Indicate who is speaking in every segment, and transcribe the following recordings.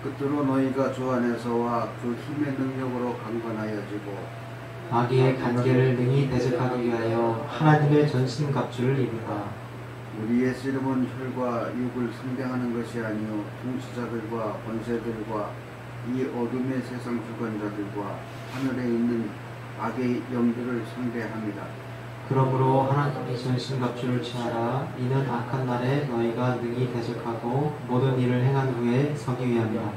Speaker 1: 끝으로 너희가 주 안에서와 그 힘의 능력으로 강건하여지고
Speaker 2: 마귀의 간계를 능히 대적하기 위하여 하나님의 전신갑주를 입으라.
Speaker 1: 우리의 씨름은 혈과 육을 상대하는 것이 아니요 통치자들과 권세들과 이 어둠의 세상 주관자들과 하늘에 있는 악의 영들을 상대합니다.
Speaker 2: 그러므로 하나님의 전신갑주를 취하라. 이는 악한 날에 너희가 능히 대적하고 모든 일을 행한 후에 서기 위함이라.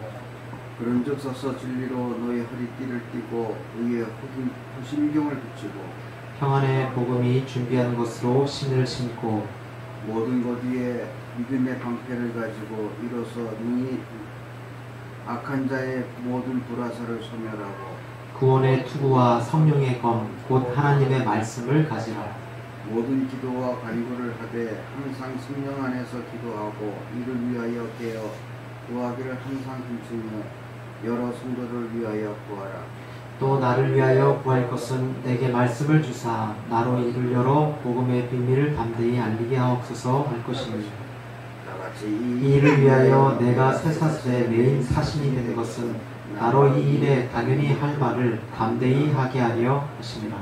Speaker 1: 그런즉 서서 진리로 너희 허리띠를 띠고 의의 후심경을 붙이고
Speaker 2: 평안의 복음이 준비하는 것으로 신을 신고
Speaker 1: 모든 것 위에 믿음의 방패를 가지고 이로써 능히 악한 자의 모든 불화살을 소멸하고
Speaker 2: 구원의 투구와 성령의 검 곧 하나님의 말씀을 가지라.
Speaker 1: 모든 기도와 간구를 하되 항상 성령 안에서 기도하고 이를 위하여 깨어 구하기를 항상 힘쓰며 여러 성도를 위하여 구하라.
Speaker 2: 또 나를 위하여 구할 것은 내게 말씀을 주사 나로 이를 열어 복음의 비밀을 담대히 알리게 하옵소서 할 것이니 이 일을 위하여 내가 쇠사슬에 매인 사신이 되는 것은 나로 이 일에 당연히 할 말을 담대히 하게 하려 하십니다.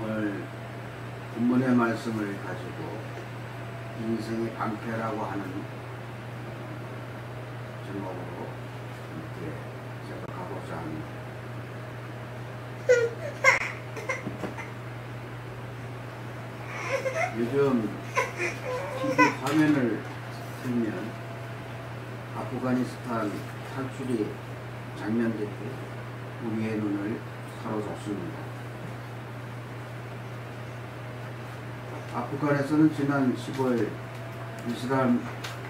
Speaker 1: 오늘 본문의 말씀을 가지고 인생의 방패라고 하는 제목으로 이렇게 생각하고자 합니다. 요즘 TV 화면을 틀면 아프가니스탄 탈출이 장면들이 우리의 눈을 사로잡습니다. 아프간에서는 지난 15일 이슬람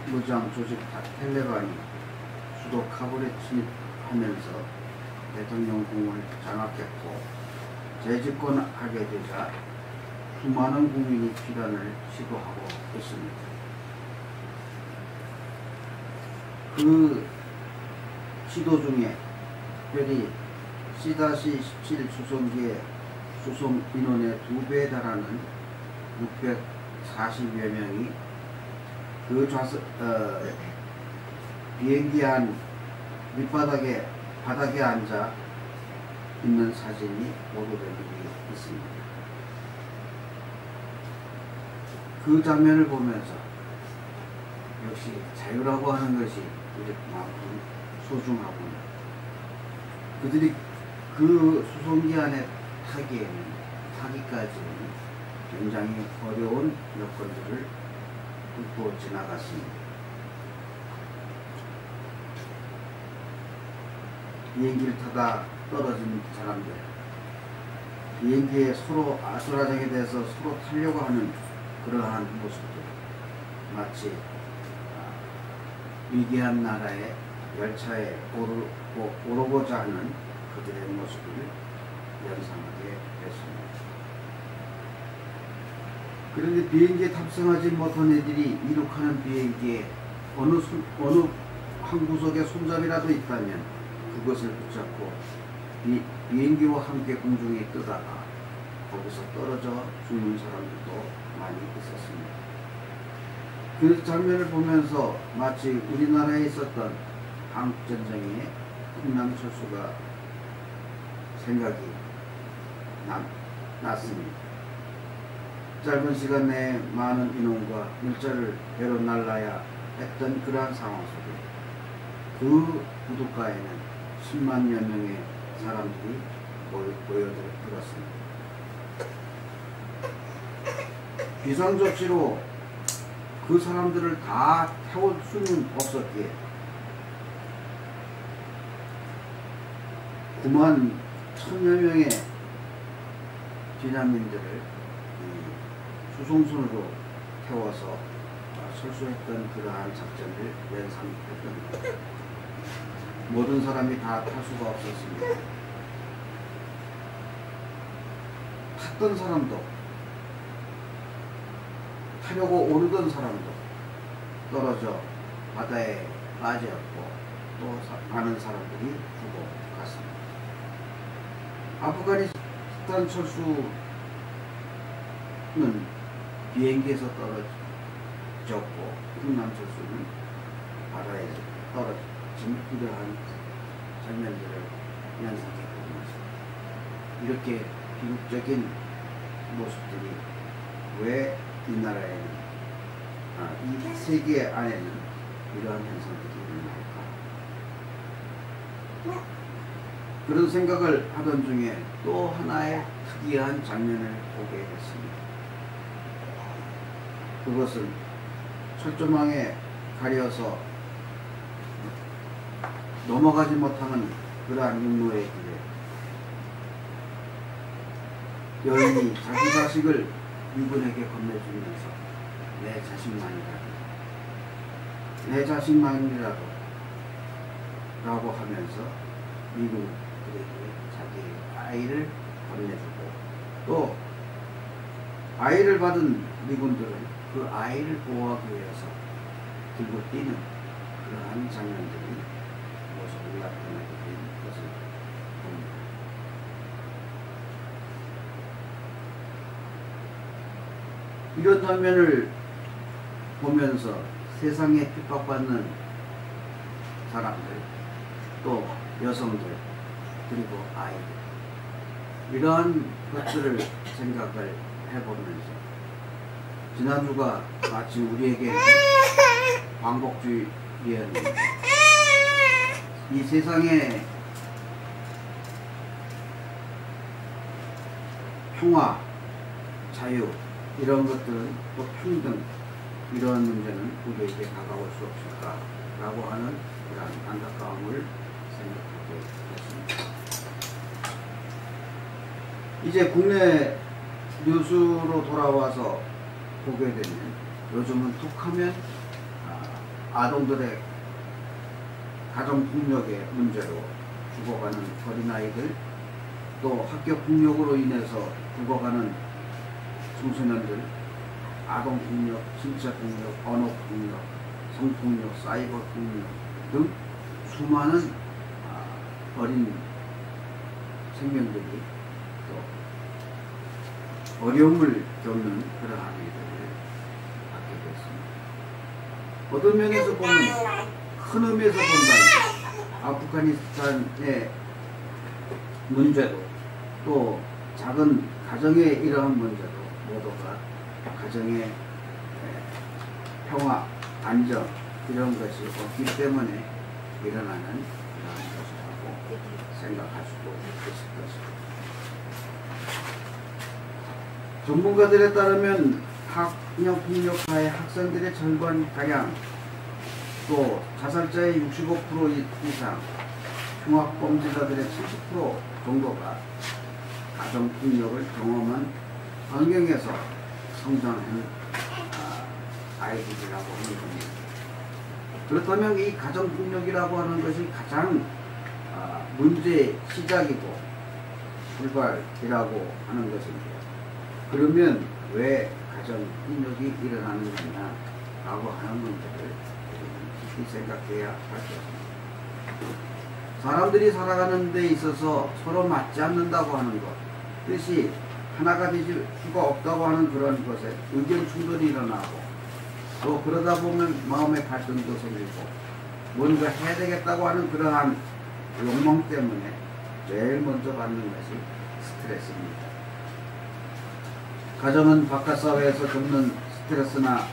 Speaker 1: 무장 조직 탈레반이 수도 카불에 침입하면서 대통령궁을 장악했고 재집권하게 되자 수많은 국민이 피난을 시도하고 있습니다. 그 시도 중에 특별히 C-17 수송기의 수송 인원의 2배에 달하는 640여 명이 그 비행기 안 바닥에 앉아 있는 사진이 보도된 일이 있습니다. 그 장면을 보면서 역시 자유라고 하는 것이 이렇게만큼 소중하구나. 그들이 그 수송기 안에 타기까지는 굉장히 어려운 여건들을 뚫고 지나갔습니다. 비행기를 타다 떨어진 사람들, 비행기에 서로 아수라장에 대해서 서로 타려고 하는 그러한 모습들, 마치 위대한 나라의 열차에 오르고자 하는 그들의 모습을 연상하게 됐습니다. 그런데 비행기에 탑승하지 못한 애들이 이륙하는 비행기에 어느 한 구석에 손잡이라도 있다면 그것을 붙잡고 비행기와 함께 공중에 뜨다가 거기서 떨어져 죽는 사람들도 많이 있었습니다. 그 장면을 보면서 마치 우리나라에 있었던 한국전쟁의 흥남철수가 생각이 났습니다. 짧은 시간 내에 많은 인원과 물자를 배로 날라야 했던 그러한 상황 속에 그 구둣가에는 10만여 명의 사람들이 모여들었습니다. 비상조치로 그 사람들을 다 태울 수는 없었기에 9만 1,000여 명의 비난민들을 수송선으로 태워서 철수했던 그러한 작전을 연상했던 겁니다. 모든 사람이 다 탈 수가 없었습니다. 탔던 사람도 타려고 오르던 사람도 떨어져 바다에 빠졌고 또 많은 사람들이 죽어 갔습니다. 아프가니스탄 철수는 비행기에서 적고 흥남철수는 바다에 떨어진 이러한 장면들을 연상해 보면서 이렇게 비극적인 모습들이 왜 이 나라에는 이 세계 안에는 이러한 현상들이 일어날까? 그런 생각을 하던 중에 또 하나의 특이한 장면을 보게 됐습니다. 그것은 철조망에 가려서 넘어가지 못하는 그러한 육로의 길에 여인이 자기 자식을 미군에게 건네주면서 내 자식만이라도 라고 하면서 미군들에게 자기 아이를 건네주고 또 아이를 받은 미군들은 그 아이를 보호하기 위해서 들고 뛰는 그러한 장면들이 모습을 나타나게 된 것을 봅니다. 이런 장면을 보면서 세상에 핍박받는 사람들, 또 여성들, 그리고 아이들, 이러한 것들을 생각을 해보면서 지난주가 마치 우리에게 광복주의였는데 이 세상에 평화, 자유 이런 것들은 또 평등 이런 문제는 우리에게 다가올 수 없을까라고 하는 그런 안타까움을 생각하게 됐습니다. 이제 국내 뉴스로 돌아와서 보게 되면 요즘은 툭하면 아동들의 가정폭력의 문제로 죽어가는 어린아이들, 또 학교폭력으로 인해서 죽어가는 청소년들, 아동폭력, 신체폭력, 언어폭력, 성폭력, 사이버폭력 등 수많은 어린 생명들이 또 어려움을 겪는 그러한 일들을 갖게 됐습니다. 어떤 면에서 보면 큰 의미에서 본다면 아프가니스탄의 문제도 또 작은 가정의 이러한 문제도 모두가 가정의 평화, 안정 이런 것이 없기 때문에 일어나는 그런 것이라고 생각할 수도 있을 것입니다. 전문가들에 따르면 학령폭력하의 학생들의 절반가량 또 자살자의 65% 이상, 흉악범죄자들의 70% 정도가 가정폭력을 경험한 환경에서 성장한 아이들이라고 하는 겁니다. 그렇다면 이 가정폭력이라고 하는 것이 가장 문제의 시작이고 출발이라고 하는 것인데, 그러면 왜 가정폭력이 일어나는 거냐라고 하는 문제를 깊이 생각해야 할 것입니다. 사람들이 살아가는 데 있어서 서로 맞지 않는다고 하는 것, 뜻이 하나가 될 수가 없다고 하는 그런 것에 의견 충돌이 일어나고, 또 그러다 보면 마음의 갈등도 생기고 뭔가 해야 되겠다고 하는 그러한 욕망 때문에 제일 먼저 받는 것이 스트레스입니다. 가정은 바깥 사회에서 겪는 스트레스나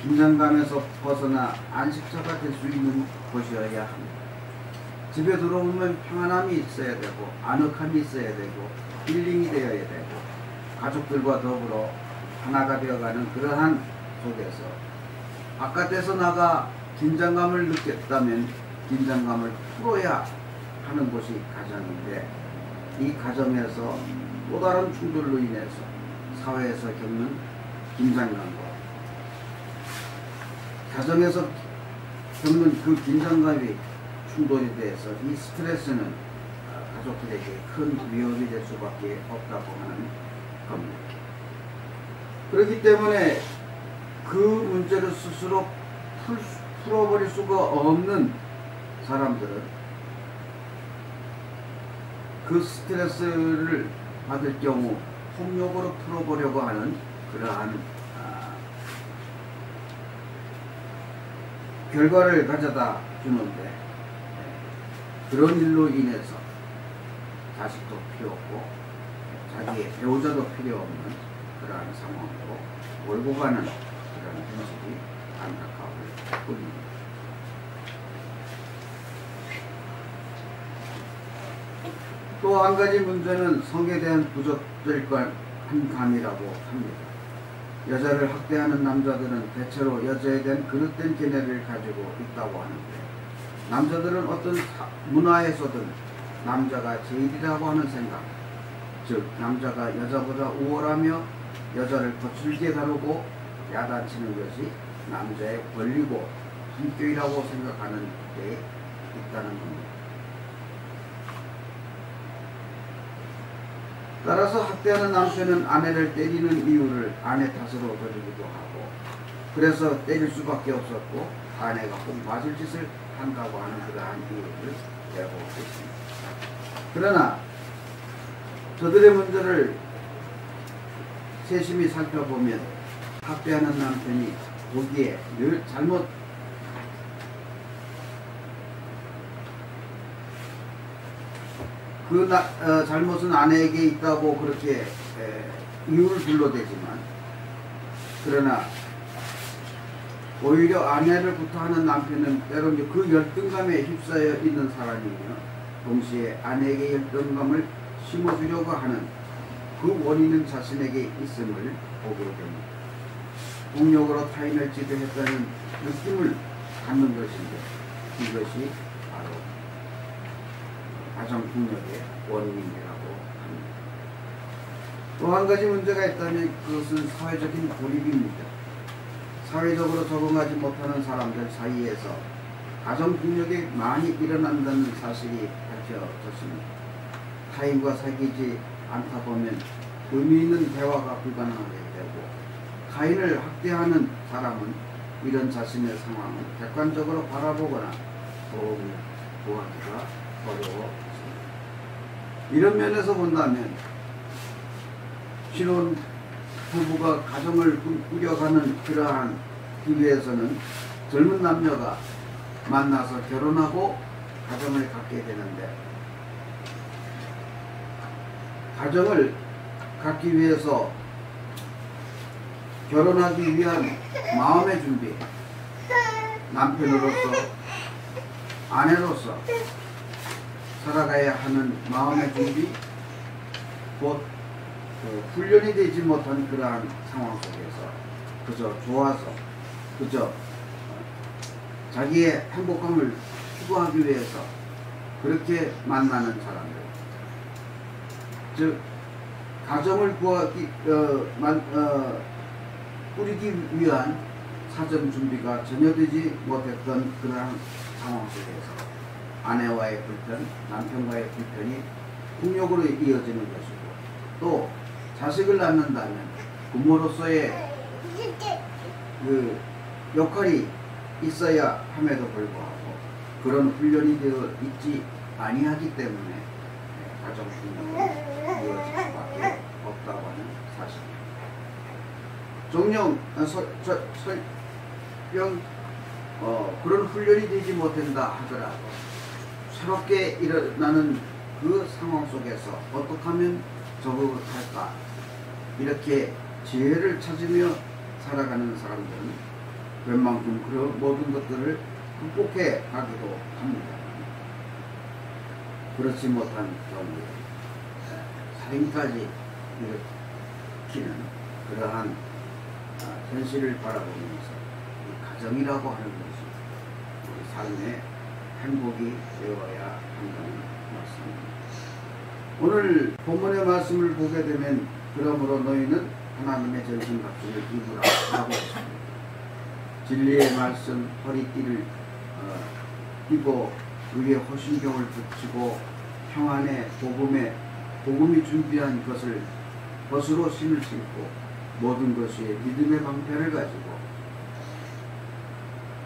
Speaker 1: 긴장감에서 벗어나 안식처가 될 수 있는 곳이어야 합니다. 집에 들어오면 평안함이 있어야 되고 아늑함이 있어야 되고 힐링이 되어야 되고 가족들과 더불어 하나가 되어가는 그러한 속에서 바깥에서 나가 긴장감을 느꼈다면 긴장감을 풀어야 하는 곳이 가정인데, 이 가정에서 또 다른 충돌로 인해서 사회에서 겪는 긴장감과 가정에서 겪는 그 긴장감이 충돌에 대해서 이 스트레스는 가족들에게 큰 위협이 될 수밖에 없다고 하는 겁니다. 그렇기 때문에 그 문제를 스스로 풀어버릴 수가 없는 사람들은 그 스트레스를 받을 경우 폭력으로 풀어보려고 하는 그러한 결과를 가져다 주는데 그런 일로 인해서 자식도 필요 없고 자기의 배우자도 필요 없는 그러한 상황으로 몰고 가는 그런 현실이 안타까울 뿐입니다. 또 한 가지 문제는 성에 대한 부족들과 한 감이라고 합니다. 여자를 학대하는 남자들은 대체로 여자에 대한 그릇된 견해를 가지고 있다고 하는데, 남자들은 어떤 문화에서든 남자가 제일이라고 하는 생각, 즉 남자가 여자보다 우월하며 여자를 거칠게 다루고 야단치는 것이 남자의 권리고 품격이라고 생각하는 데 있다는 겁니다. 따라서 학대하는 남편은 아내를 때리는 이유를 아내 탓으로 돌리기도 하고, 그래서 때릴 수밖에 없었고 아내가 꼭 맞을 짓을 한다고 하는 그러한 이유를 대고 있습니다. 그러나 저들의 문제를 세심히 살펴보면 학대하는 남편이 보기에 늘 잘못은 아내에게 있다고 그렇게 이유를 불러대지만, 그러나 오히려 아내를 구타하는 남편은 때로는 그 열등감에 휩싸여 있는 사람이며, 동시에 아내에게 열등감을 심어주려고 하는 그 원인은 자신에게 있음을 보게 됩니다. 폭력으로 타인을 지배했다는 느낌을 갖는 것인데, 이것이 바로 가정폭력의 원인이라고 합니다. 또 한 가지 문제가 있다면 그것은 사회적인 고립입니다. 사회적으로 적응하지 못하는 사람들 사이에서 가정폭력이 많이 일어난다는 사실이 밝혀졌습니다. 타인과 사귀지 않다 보면 의미 있는 대화가 불가능하게 되고, 타인을 학대하는 사람은 이런 자신의 상황을 객관적으로 바라보거나 도움을 구하기가 어려워집니다. 이런 면에서 본다면 신혼 부부가 가정을 꾸려가는 그러한 기회에서는 젊은 남녀가 만나서 결혼하고 가정을 갖게 되는데, 가정을 갖기 위해서 결혼하기 위한 마음의 준비, 남편으로서 아내로서 살아가야 하는 마음의 준비, 곧 훈련이 되지 못한 그러한 상황 속에서 그저 좋아서 그저 자기의 행복감을 추구하기 위해서 그렇게 만나는 사람들, 즉 가정을 꾸리기 위한 사전 준비가 전혀 되지 못했던 그러한 상황 속에서 아내와의 불편, 남편과의 불편이 폭력으로 이어지는 것이고, 또 자식을 낳는다면 부모로서의 그 역할이 있어야 함에도 불구하고 그런 훈련이 되어 있지 아니하기 때문에 가정폭력이 이어질 수밖에 없다고 하는 사실입니다. 정녕 설령 그런 훈련이 되지 못한다 하더라도 새롭게 일어나는 그 상황 속에서 어떻게 하면 적응을 할까, 이렇게 지혜를 찾으며 살아가는 사람들은 웬만큼 그런 모든 것들을 극복해 가기도 합니다. 그렇지 못한 경우에 살인까지 일으키는 그러한 현실을 바라보면서 이 가정이라고 하는 것이 우리 삶의 행복이 되어야 한다는 말씀입니다. 오늘 본문의 말씀을 보게 되면 그러므로 너희는 하나님의 전신갑주를 입으라 라고 했습니다. 진리의 말씀 허리띠를 입고 위에 호신경을 붙이고 평안의 복음이 준비한 것을 벗으로 신을 신고 모든 것이 믿음의 방패를 가지고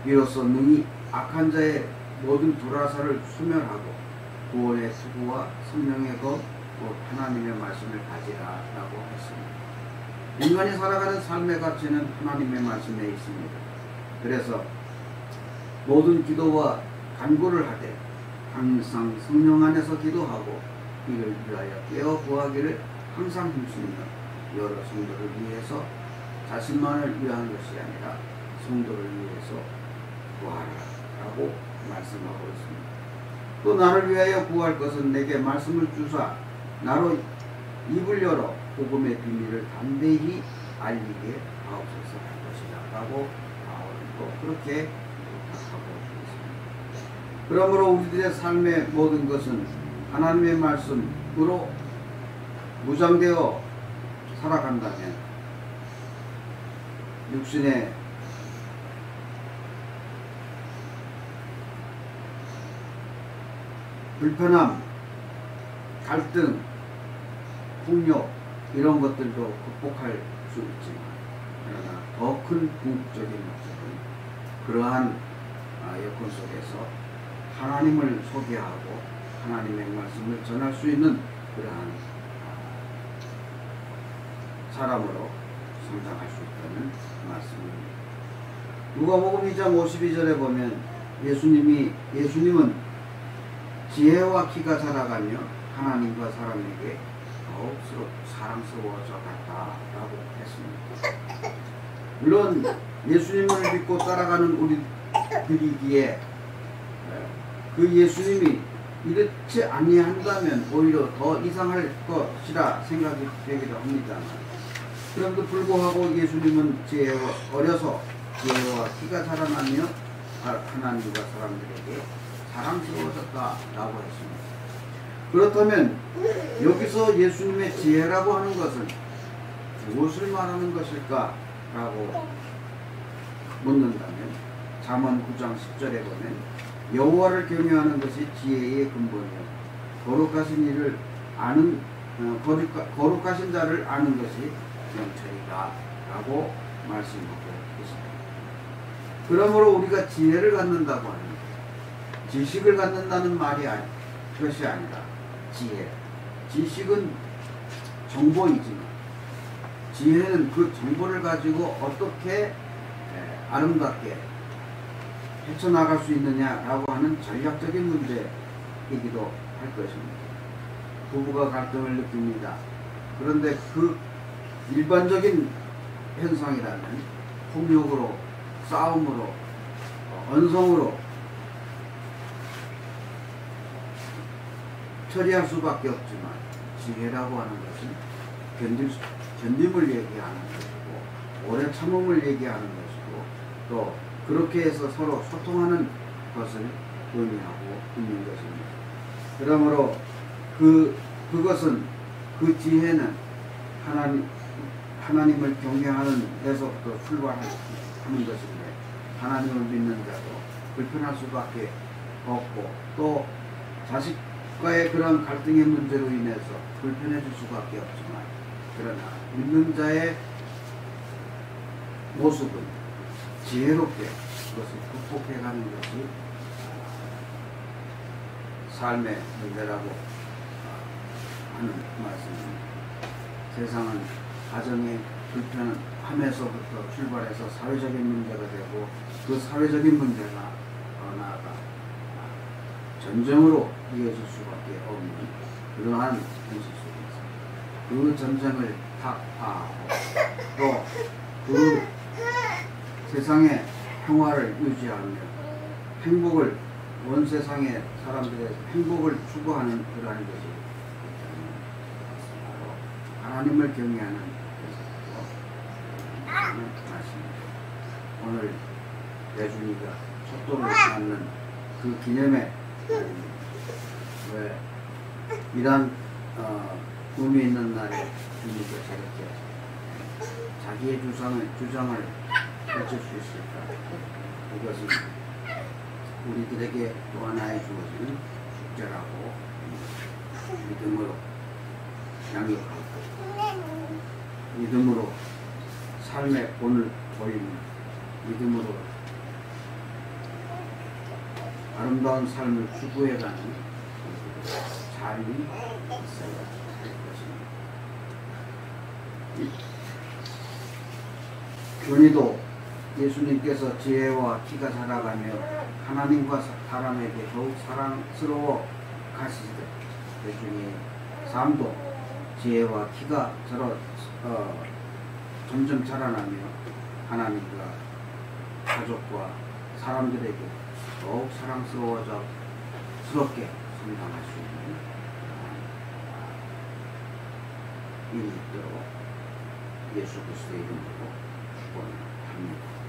Speaker 1: 이로써 능히 악한 자의 모든 불화살을 소멸하고 구원의 수고와 성령의 것, 곧 하나님의 말씀을 가지라 라고 했습니다. 인간이 살아가는 삶의 가치는 하나님의 말씀에 있습니다. 그래서 모든 기도와 간구를 하되 항상 성령 안에서 기도하고 이를 위하여 깨어 구하기를 항상 힘쓰며 여러 성도를 위해서 자신만을 위한 것이 아니라 성도를 위해서 구하라 라고 말씀하고 있습니다. 또 나를 위하여 구할 것은 내게 말씀을 주사 나로 입을 열어 복음의 비밀을 담대히 알리게 하옵소서 할 것이다 라고 바울은 또 그렇게 부탁하고 있습니다. 그러므로 우리들의 삶의 모든 것은 하나님의 말씀으로 무장되어 살아간다면 육신의 불편함, 갈등, 폭력 이런 것들도 극복할 수 있지만 그러나 더 큰 궁극적인 목적은 그러한 여건 속에서 하나님을 소개하고 하나님의 말씀을 전할 수 있는 그러한 사람으로 성장할 수 있다는 말씀입니다. 누가복음 2장 52절에 보면 예수님은 지혜와 키가 자라가며 하나님과 사람에게 더욱 사랑스러워져 갔다라고 했습니다. 물론 예수님을 믿고 따라가는 우리들이기에 그 예수님이 이렇지 아니한다면 오히려 더 이상할 것이라 생각이 되기도 합니다만 그럼에도 불구하고 예수님은 어려서 지혜와 키가 자라나며 하나님과 사람들에게 사랑스러워졌다라고 했습니다. 그렇다면 여기서 예수님의 지혜라고 하는 것은 무엇을 말하는 것일까라고 묻는다면 잠언 9장 10절에 보면 여호와를 경외하는 것이 지혜의 근본이요 거룩하신 이를 아는 거룩하신 자를 아는 것이 명철이다 라고 말씀하고 있습니다. 그러므로 우리가 지혜를 갖는다고 하는 지식을 갖는다는 것이 아니라 지식은 정보이지만 지혜는 그 정보를 가지고 어떻게 아름답게 헤쳐나갈 수 있느냐라고 하는 전략적인 문제이기도 할 것입니다. 부부가 갈등을 느낍니다. 그런데 그 일반적인 현상이라면 폭력으로, 싸움으로, 언성으로 처리할 수밖에 없지만 지혜라고 하는 것은 견딤을 얘기하는 것이고 오래 참음을 얘기하는 것이고 또 그렇게 해서 서로 소통하는 것을 의미하고 있는 것입니다. 그러므로 그것은 그 지혜는 하나님을 경외하는 데서부터 출발하는 것인데 하나님을 믿는 자도 불편할 수밖에 없고 또 자식과의 그런 갈등의 문제로 인해서 불편해질 수밖에 없지만 그러나 믿는 자의 모습은 지혜롭게 그것을 극복해가는 것이 삶의 문제라고 하는 말씀입니다. 세상은 가정의 불편함에서부터 출발해서 사회적인 문제가 되고 그 사회적인 문제가 더 나아가 전쟁으로 이어질 수밖에 없는 그러한 현실 속에서 그 전쟁을 타파하고 또 그 세상의 평화를 유지하며 행복을 온 세상의 사람들의 행복을 추구하는 그러한 것이 하나님을 경외하는 말씀입니다. 오늘 대준이가 촛도를 맞는 그 기념에 왜 이런 의미 있는 날에 주님이 저렇게 자기의 주장을 펼칠 수 있을까? 이것은 우리들에게 또 하나의 주어지는 축제라고 믿음으로 양육하고 믿음으로 삶의 본을 보이는 믿음으로 아름다운 삶을 추구해가는 삶이 있어야 할 것입니다. 준이도 예수님께서 지혜와 키가 자라가며 하나님과 사람에게 더욱 사랑스러워 가시되 대중의 삶도 지혜와 키가 점점 자라나며 하나님과 가족과 사람들에게 더욱 스럽게 성장할 수 있는 일이 있도록 예수 그리스도의 이름으로 축원합니다.